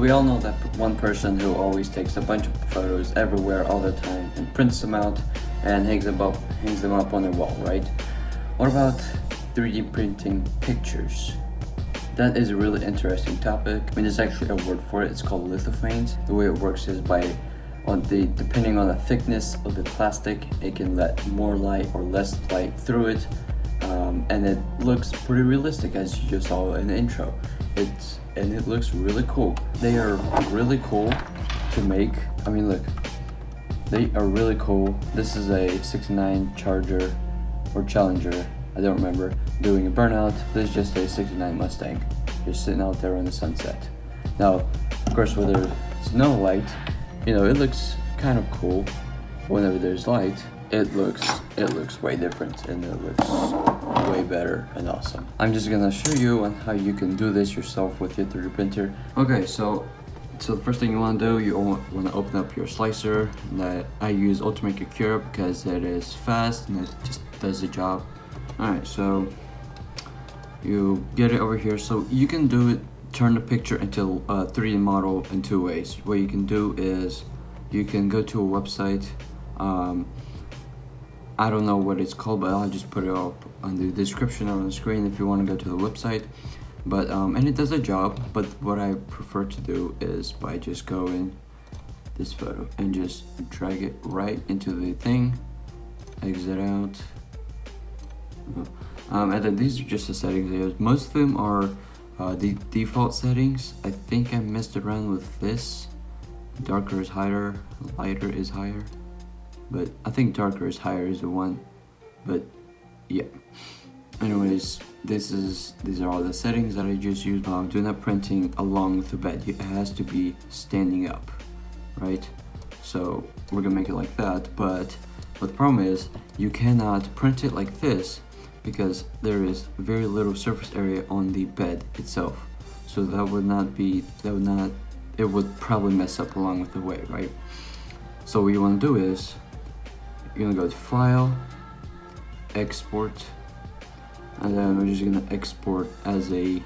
We all know that one person who always takes a bunch of photos everywhere all the time and prints them out and hangs them up on their wall, right? What about 3D printing pictures? That is a really interesting topic. I mean, there's actually a word for it. It's called lithophanes. The way it works is depending on the thickness of the plastic, it can let more light or less light through it, and it looks pretty realistic, as you just saw in the intro. It looks really cool. They are really cool to make. I mean, look, they are really cool. This is a 69 Charger or Challenger, I don't remember, doing a burnout. This is just a 69 Mustang, just sitting out there on the sunset. Now, of course, where there's no light, it looks kind of cool. Whenever there's light, it looks way different, and it looks way better and awesome. I'm just gonna show you on how you can do this yourself with your 3D printer. Okay, so the first thing you want to do, you want to open up your slicer. That I use Ultimaker Cure because it is fast and it just does the job. Alright, so you get it over here. So you can turn the picture into a 3D model in two ways. What you can do is you can go to a website. I don't know what it's called, but I'll just put it up on the description or on the screen if you want to go to the website. But and it does a job, but what I prefer to do is by just going this photo and just drag it right into the thing, exit out. And then these are just the settings. Most of them are the default settings. I think I messed around with this. Darker is higher, lighter is higher, but I think darker is higher is the one. But yeah. Anyways, these are all the settings that I just use. Do not printing along with the bed. It has to be standing up, right? So we're gonna make it like that. But the problem is you cannot print it like this because there is very little surface area on the bed itself. So it would probably mess up along with the weight, right? So what you want to do is you're gonna go to File, Export, and then we're just gonna export as a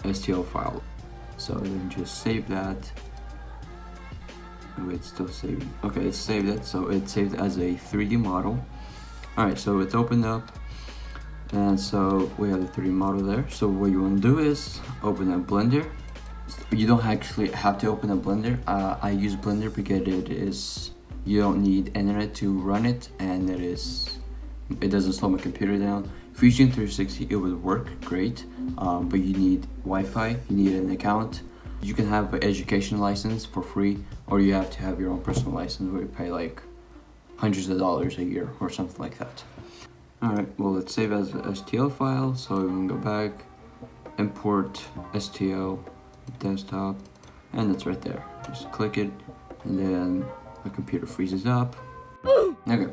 STL file. So then just save that. Oh, it's still saving. Okay, it's saved it. So it's saved as a 3D model. Alright, so it's opened up. And so we have the 3D model there. So what you want to do is open up Blender. You don't actually have to open up Blender. I use Blender because you don't need internet to run it, and it doesn't slow my computer down. Fusion 360, it would work great, but you need Wi-Fi, you need an account. You can have an education license for free, or you have to have your own personal license where you pay like hundreds of dollars a year or something like that. Alright, well, let's save as an STL file. So we can go back, import STL, desktop, and it's right there. Just click it, and then the computer freezes up. Okay,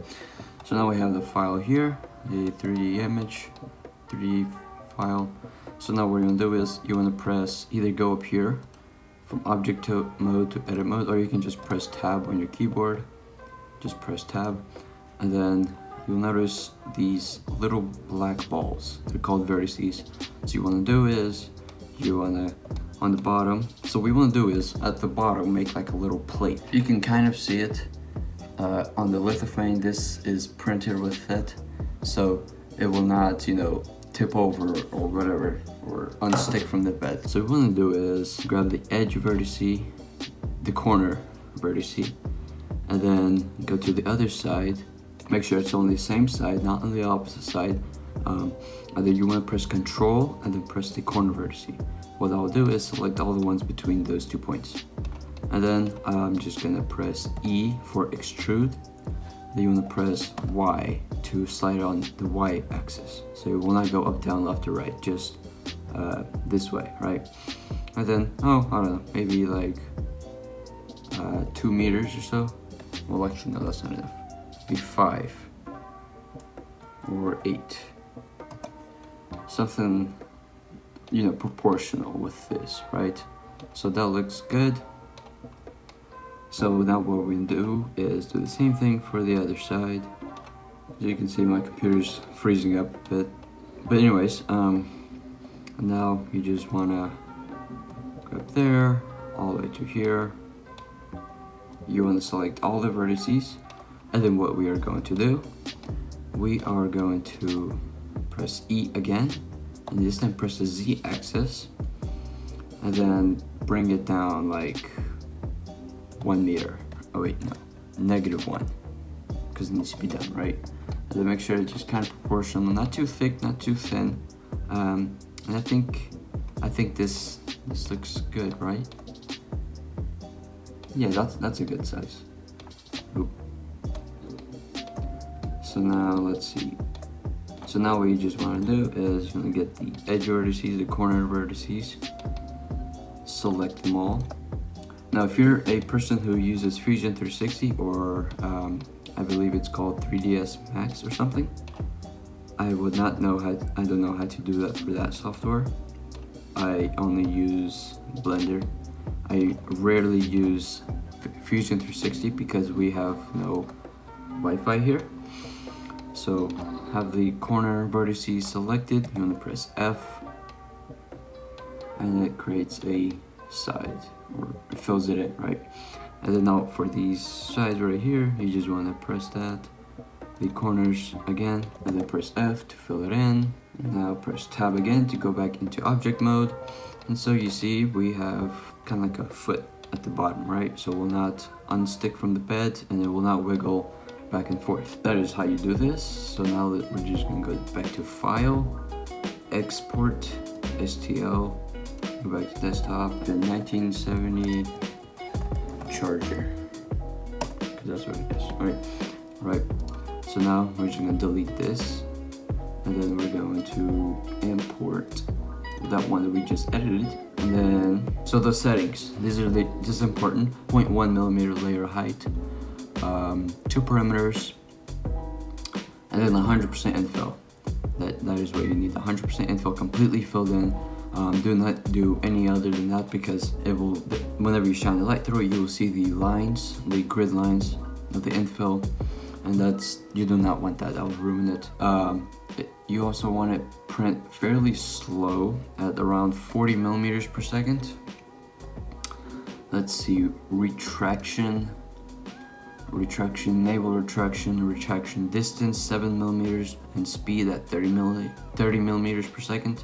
so now we have the file here, the 3D image, 3D file. So now what you're gonna do is you wanna press either go up here from object mode to edit mode, or you can just press tab on your keyboard. Just press tab, and then you'll notice these little black balls. They're called vertices. So you wanna do is you wanna on the bottom. So what we wanna do is at the bottom make like a little plate. You can kind of see it on the lithophane. This is printed with it, so it will not, tip over or whatever, or unstick from the bed. So what we want to do is grab the edge vertice, the corner vertice, and then go to the other side. Make sure it's on the same side, not on the opposite side. And then you want to press Control and then press the corner vertice. What I'll do is select all the ones between those 2 points. And then I'm just gonna press E for extrude. Then you want to press Y to slide on the Y axis. So it will not go up, down, left, or right, just this way, right? And then, I don't know, maybe like 2 meters or so. Well, actually, no, that's not enough. Be 5 or 8. Something, proportional with this, right? So that looks good. So now what we're gonna do is do the same thing for the other side. As you can see, my computer's freezing up a bit. But anyways, now you just wanna go up there, all the way to here. You want to select all the vertices, and then what we are going to do, we are going to press E again, and this time press the Z axis, and then bring it down like 1 meter. Oh wait, no, -1, because it needs to be done, right? And then make sure it's just kind of proportional, not too thick, not too thin. And I think this looks good, right? Yeah, that's a good size. Oop. So now let's see. So now what you just want to do is you're going to get the edge vertices, the corner vertices, select them all. Now if you're a person who uses Fusion 360 or I believe it's called 3ds Max or something, I don't know how to do that for that software. I only use Blender. I rarely use Fusion 360 because we have no Wi-Fi here. So have the corner vertices selected, you want to press F, and it creates a side, or it fills it in, right? And then now for these sides right here, you just want to press that, the corners again, and then press F to fill it in. And now press Tab again to go back into object mode. And so you see we have kind of like a foot at the bottom, right? So it will not unstick from the bed and it will not wiggle back and forth. That is how you do this. So now we're just gonna go back to File, Export, STL, go back to Desktop, the 1970 charger, because that's what it is, right? So now we're just gonna delete this, and then we're going to import that one that we just edited. And then, so the settings, this is important. 0.1 millimeter layer height, 2 perimeters, and then 100% infill. That is what you need. 100% infill completely filled in. Do not do any other than that, because it will, whenever you shine the light through it, you will see the lines, the grid lines of the infill, and you do not want that. That will ruin it. You also want it print fairly slow at around 40 millimeters per second. Let's see, retraction, navel retraction distance 7 millimeters, and speed at 30 millimeters per second.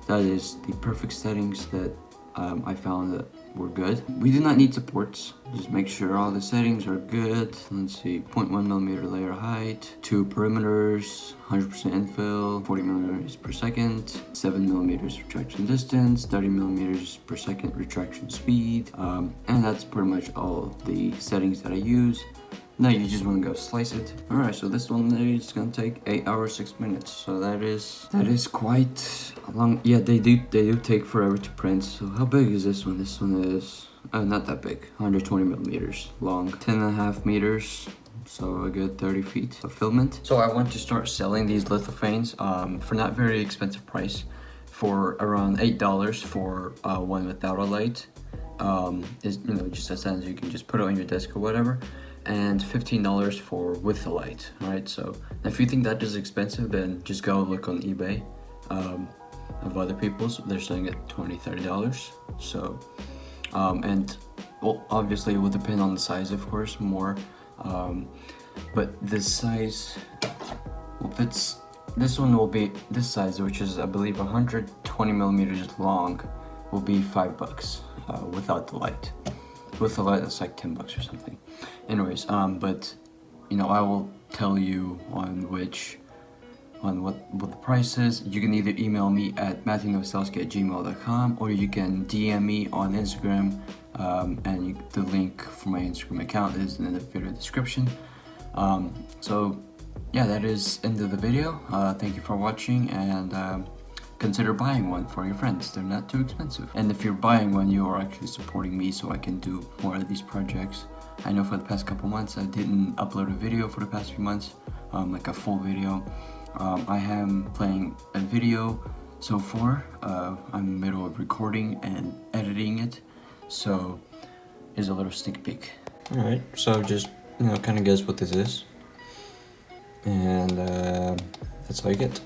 That is the perfect settings that I found that were good. We do not need supports. Just make sure all the settings are good. Let's see, 0.1 millimeter layer height, 2 perimeters, 100% infill, 40 millimeters per second, 7 millimeters retraction distance, 30 millimeters per second retraction speed, and that's pretty much all the settings that I use. Now you just want to go slice it. Alright, so this one is going to take 8 hours 6 minutes. So that is quite long. Yeah, they do take forever to print. So how big is this one? This one is not that big, 120 millimeters long, 10.5 meters. So a good 30 feet of filament. So I want to start selling these lithophanes for not very expensive price, for around $8 for one without a light. Is, you know, just a sense you can just put it on your desk or whatever. And $15 for with the light. Alright, so if you think that is expensive, then just go look on eBay of other people's. They're selling it $20-30. So and well, obviously it will depend on the size, of course, more, but this size, well, this one will be this size, which is I believe 120 millimeters long, will be $5 without the light. With the light, that's like $10 or something. Anyways, but you know, I will tell you on what the price is. You can either email me at matthewnowoselski@gmail.com, or you can DM me on Instagram, and the link for my Instagram account is in the video description. So yeah, that is end of the video. Thank you for watching, and consider buying one for your friends. They're not too expensive. And if you're buying one, you are actually supporting me so I can do more of these projects. I know for the past couple months I didn't upload a video for the past few months, like a full video. I am playing a video so far. I'm in the middle of recording and editing it, so here's a little sneak peek. Alright, so just, you know, kind of guess what this is, and that's all you get.